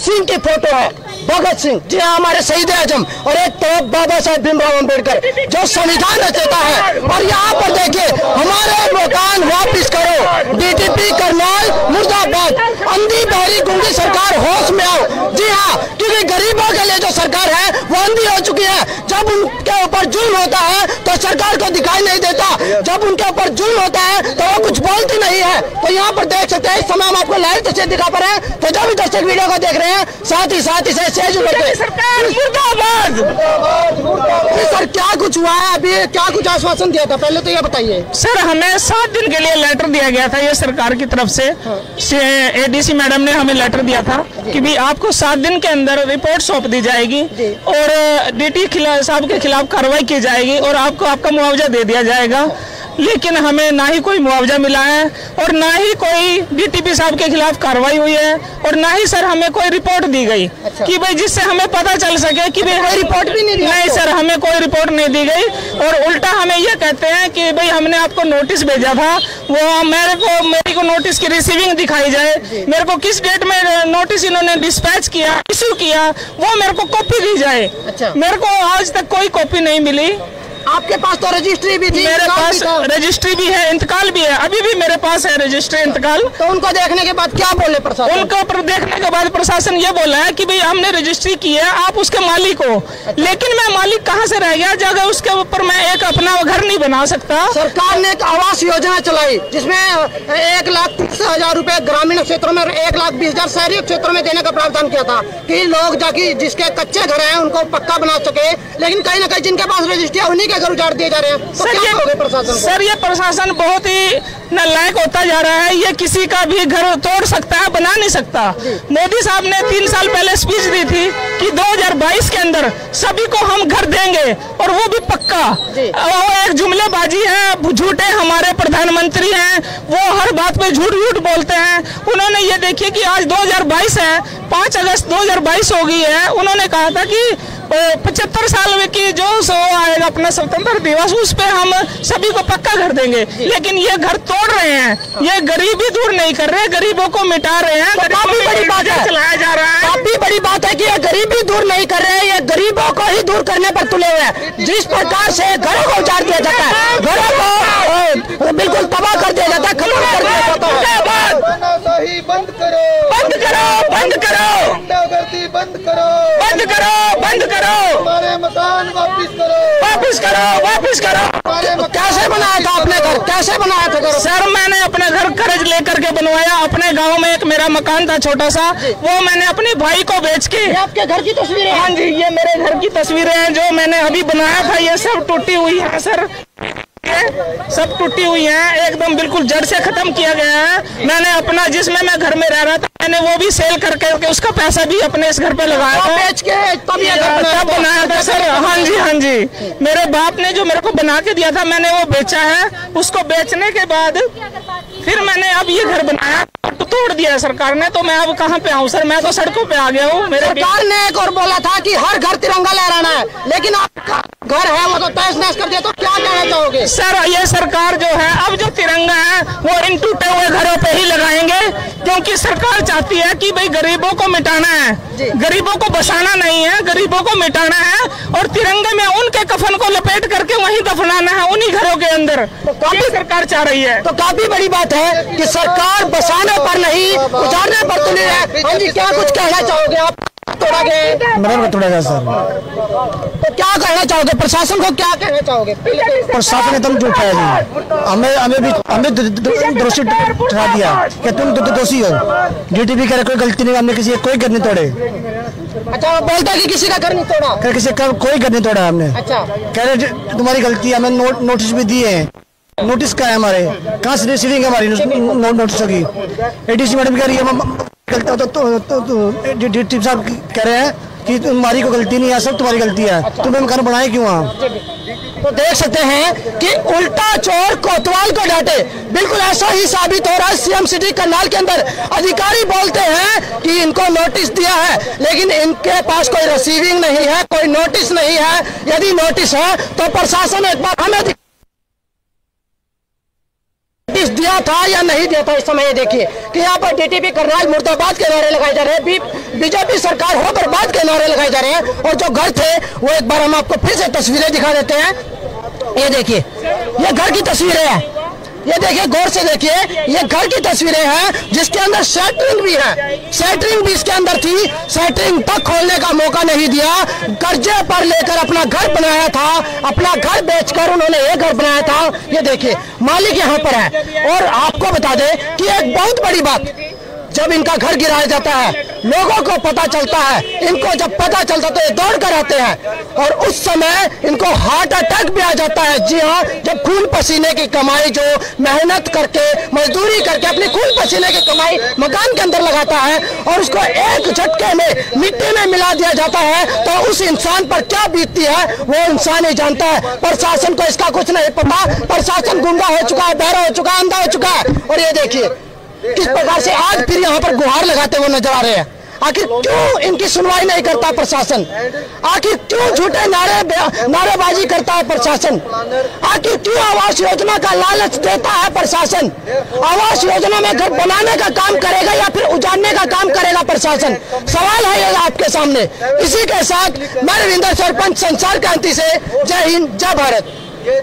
सिंह की फोटो है, भगत सिंह, जी हाँ, हमारे शहीद आजम, और एक तरफ बाबा साहेब भीमराव अम्बेडकर जो संविधान रचयिता है। और यहाँ पर देखिए, हमारे मकान वापिस करो, डीटीपी करनाल मुर्दाबाद, अंधी बहरी गूंगी सरकार होश में आओ। जी हाँ, क्योंकि गरीबों के लिए जो सरकार है वो अंधी हो चुकी है। जब उनके ऊपर जुल्म होता है तो सरकार को दिखाई नहीं देता, जब उनके ऊपर जुल्म होता है तो वो कुछ बोलती नहीं है। तो यहाँ पर देख सकते हैं, इस समय हम आपको लाइव तस्वीर दिखा पा रहे हैं। तो जो भी दर्शक वीडियो को देख रहे हैं, साथ ही सरकार मुर्दाबाद। सर, क्या कुछ हुआ है अभी, क्या कुछ आश्वासन दिया था, पहले तो ये बताइए। सर, हमें 7 दिन के लिए लेटर दिया गया था, ये सरकार की तरफ से। एडीसी मैडम ने हमें लेटर दिया था कि भी आपको 7 दिन के अंदर रिपोर्ट सौंप दी जाएगी और डीटी साहब के खिलाफ कार्रवाई की जाएगी और आपको आपका मुआवजा दे दिया जाएगा। लेकिन हमें ना ही कोई मुआवजा मिला है और ना ही कोई डीटीपी साहब के खिलाफ कार्रवाई हुई है और ना ही सर हमें कोई रिपोर्ट दी गई। अच्छा। कि भाई जिससे हमें पता चल सके कि भाई रिपोर्ट भी नहीं दी। नहीं सर, हमें कोई रिपोर्ट नहीं दी गई और उल्टा हमें ये कहते हैं कि भाई हमने आपको नोटिस भेजा था, वो मेरे को नोटिस की रिसीविंग दिखाई जाए, मेरे को किस डेट में नोटिस इन्होंने डिस्पैच किया, इश्यू किया, वो मेरे को कॉपी दी जाए। अच्छा। मेरे को आज तक कोई कॉपी नहीं मिली। आपके पास तो रजिस्ट्री भी थी? मेरे पास रजिस्ट्री भी है, इंतकाल भी है, अभी भी मेरे पास है रजिस्ट्री, इंतकाल। तो उनको देखने के बाद क्या बोले प्रशासन? उनको देखने के बाद प्रशासन ये बोला है कि भाई हमने रजिस्ट्री की है, आप उसके मालिक हो। लेकिन मैं मालिक कहाँ से रह गया, जगह उसके ऊपर मैं एक अपना घर नहीं बना सकता। सरकार ने एक आवास योजना चलाई जिसमें 1,30,000 रुपए ग्रामीण क्षेत्रों में, 1,20,000 शहरी क्षेत्रों में देने का प्रावधान किया था कि लोग जाके जिसके कच्चे घर हैं उनको पक्का बना सके। लेकिन कहीं ना कहीं जिनके पास रजिस्ट्री है उन्हीं घर उजाड़ दिए जा रहे हैं। तो क्या कहोगे प्रशासन? सर, ये प्रशासन बहुत ही नालायक होता जा रहा है। ये किसी का भी घर तोड़ सकता है, बना नहीं सकता। मोदी साहब ने 3 साल पहले स्पीच दी थी कि 2022 के अंदर सभी को हम घर देंगे और वो भी पक्का। वो एक जुमलेबाजी है, झूठे हमारे प्रधानमंत्री हैं, वो हर बात पे झूठ बोलते हैं। उन्होंने ये देखिए कि आज 2022 है, 5 अगस्त 2022 हो गई है। उन्होंने कहा था कि 75 साल की जो आएगा अपना स्वतंत्र दिवस, उस पे हम सभी को पक्का घर देंगे। लेकिन ये घर तोड़ रहे हैं, ये गरीबी दूर नहीं कर रहे, गरीबों को मिटा रहे हैं। काफी बड़ी बात है, चलाया जा रहा है। काफी बड़ी बात है कि ये गरीबी दूर नहीं कर रहे हैं, ये गरीबों को ही दूर करने पर तुले हुए हैं। जिस प्रकार से घरों को उजाड़ दिया जाता है, घरों को बिल्कुल तबाह कर दिया जाता है, खत्म कर दिया जाता है। बंद करो, बंद करो, बंद करो, बंद करो, बंद करो, बंद करो, हमारे मकान वापिस करो, वापिस करो, वापिस करो। कैसे बनाया था आपने घर, कैसे बनाया था घर? सर, मैंने अपने घर कर्ज लेकर के बनवाया। अपने गांव में एक मेरा मकान था छोटा सा, वो मैंने अपने भाई को बेच के। ये आपके घर की तस्वीरें? हाँ जी, ये मेरे घर की तस्वीरें हैं जो मैंने अभी बनाया था। ये सब टूटी हुई है सर, सब टूटी हुई हैं, एकदम बिल्कुल जड़ से खत्म किया गया है। मैंने अपना, जिसमें मैं घर में रह रहा था, मैंने वो भी सेल करके उसका पैसा भी अपने इस घर पे लगाया था, बेच के तब बनाया था सर। हाँ जी, हाँ जी, मेरे बाप ने जो मेरे को बना के दिया था, मैंने वो बेचा है। उसको बेचने के बाद फिर मैंने अब ये घर बनाया, तो तोड़ दिया सरकार ने। तो मैं अब कहाँ पे आऊँ सर, मैं तो सड़कों पे आ गया हूँ। मेरे सरकार ने एक और बोला था कि हर घर तिरंगा लहराना है, लेकिन आपका घर है वो तो तहस नहस कर दिया। तो क्या कहना चाहोगे? सर, ये सरकार जो है, अब जो तिरंगा है वो इन टूटे हुए घरों पे ही लगाएंगे, क्योंकि सरकार चाहती है कि भाई गरीबों को मिटाना है, गरीबों को बसाना नहीं है, गरीबों को मिटाना है और तिरंगे में उनके कफन को लपेट करके वहीं दफनाना है, उन्हीं घरों के अंदर। तो काफी सरकार चाह रही है। तो काफी बड़ी बात है कि सरकार बसाने पर नहीं, उजाड़ने पर तुली है। हाँ जी, क्या कुछ कहना चाहोगे आप? तोड़ा गया, मेरा तोड़ा सर। तो क्या कहना चाहोगे प्रशासन को, क्या कहना चाहोगे? प्रशासन एकदम झूठा है जी। हमें दोषी ठहरा दिया कि तुम दोषी हो। डीटीपी कह रहे कोई गलती नहीं, हमने किसी कोई घर नहीं तोड़े। अच्छा, वो बोलता है कि किसी का घर नहीं तोड़ा, किसी का कोई घर नहीं तोड़ा हमने। अच्छा, कह रहे तुम्हारी गलती है, हमें नोटिस भी दिए हैं। नोटिस का है हमारे, कहाँ से रिसीविंग है हमारी नोटिसों की? एडीसी मैडम कह रही है डीटीपी साहब कह रहे हैं कि तुम्हारी को गलती नहीं है, सब तुम्हारी गलती है। तुम्हें मकान बनाए क्यों? तो देख सकते हैं कि उल्टा चोर कोतवाल को डांटे, बिल्कुल ऐसा ही साबित हो रहा है। सीएम सिटी करनाल के अंदर अधिकारी बोलते हैं कि इनको नोटिस दिया है, लेकिन इनके पास कोई रिसीविंग नहीं है, कोई नोटिस नहीं है। यदि नोटिस है तो प्रशासन एक बार हमें नोटिस दिया था या नहीं दिया था। इस समय ये देखिए कि यहाँ पर डीटीपी करनाल मुर्दाबाद के नारे लगाए जा रहे हैं, बीजेपी सरकार हो बर्बाद के नारे लगाए जा रहे हैं। और जो घर थे वो एक बार हम आपको फिर से तस्वीरें दिखा देते हैं। ये देखिए, ये घर की तस्वीरें हैं, ये देखिए गौर से देखिए, ये घर की तस्वीरें हैं जिसके अंदर सेंटरिंग भी है, सेंटरिंग भी इसके अंदर थी, सेंटरिंग तक खोलने का मौका नहीं दिया। कर्जे पर लेकर अपना घर बनाया था, अपना घर बेचकर उन्होंने ये घर बनाया था। ये देखिए मालिक यहाँ पर है। और आपको बता दें कि एक बहुत बड़ी बात, जब इनका घर गिराया जाता है लोगों को पता चलता है, इनको जब पता चलता तो ये दौड़ कर आते हैं और उस समय इनको हार्ट अटैक भी आ जाता है। जी हाँ, जब खून पसीने की कमाई, जो मेहनत करके मजदूरी करके अपनी खून पसीने की कमाई मकान के अंदर लगाता है और उसको एक झटके में मिट्टी में मिला दिया जाता है, तो उस इंसान पर क्या बीतती है वो इंसान ही जानता है। प्रशासन को इसका कुछ नहीं पता, प्रशासन गुंगा हो चुका है, बहरा हो चुका है, अंधा हो चुका है। और ये देखिए किस प्रकार से आज फिर यहाँ पर गुहार लगाते हुए नजर आ रहे हैं। आखिर क्यों इनकी सुनवाई नहीं करता प्रशासन? आखिर क्यों झूठे नारेबाजी करता है प्रशासन? आखिर क्यों आवास योजना का लालच देता है प्रशासन? आवास योजना में घर बनाने का काम करेगा या फिर उजाड़ने का काम करेगा प्रशासन? सवाल है ये आपके सामने। इसी के साथ मैं रविंदर सरपंच संसार क्रांति से, जय हिंद, जय भारत।